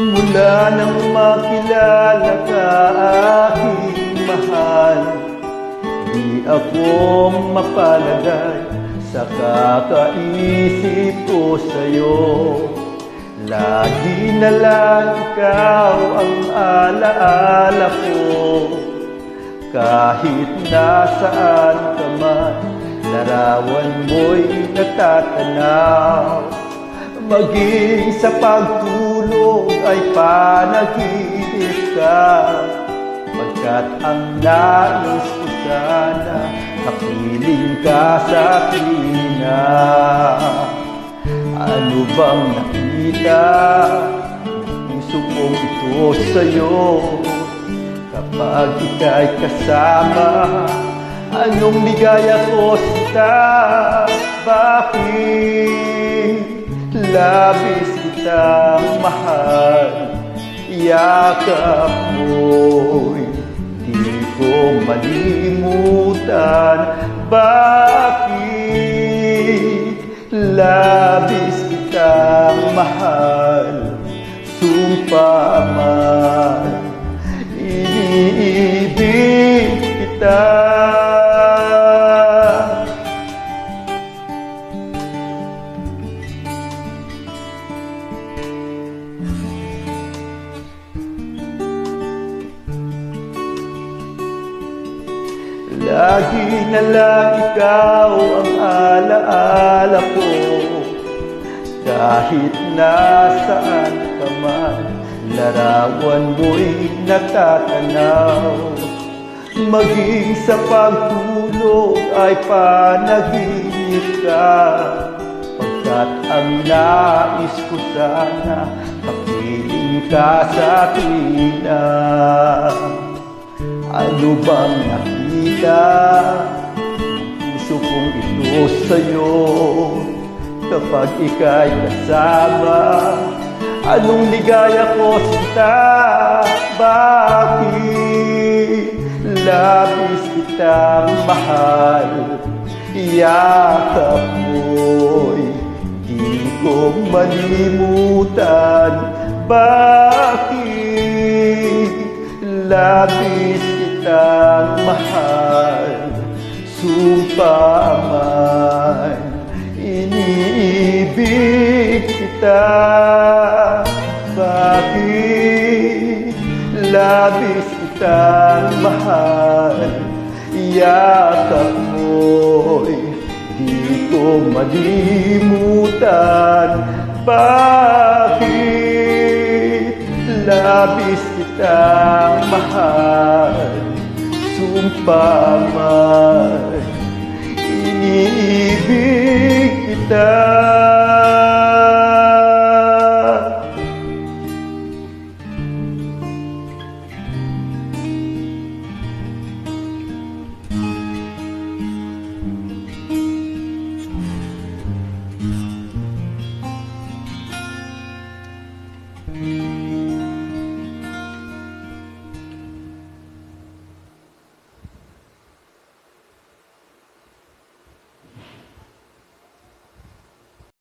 Mula nang makilala ka, aking mahal, di ako mapalagay sa kakaisip ko sa'yo. Lagi na lang ikaw ang alaala ko. Kahit nasaan ka man, larawan mo'y natatanaw. Maging sa pagtulog ay panaginip ka, pagkat ang nais ko sana, kapiling ka sa tuwina. Ano bang nakita ng puso kong ito sa'yo? Kapag ika'y kasama, anong ligaya ko sita? Bakit labis kitang mahal? Yakap mo'y di ko malimutan. Bakit labis kitang mahal? Sumpa man, iniibig kita. Lagi na lang ikaw ang alaala ko. Kahit nasaan ka man, larawan mo'y natatanaw. Maging sa pagtulog ay panaginip ka, pagkat ang nais ko sana, kapiling ka sa tuwina. Ano bang nakita ng puso kong ito sa'yo? Kapag ika'y kasama, anong ligaya ko sita? Bakit labis kitang mahal? Yakap mo'y di ko malimutan. Bakit labis kitang mahal? Sumpa man, iniibig kita. Bakit labis kitang mahal? Yakap mo'y di ko malimutan. Bakit labis kitang mahal? Sumpa man, iniibig kita.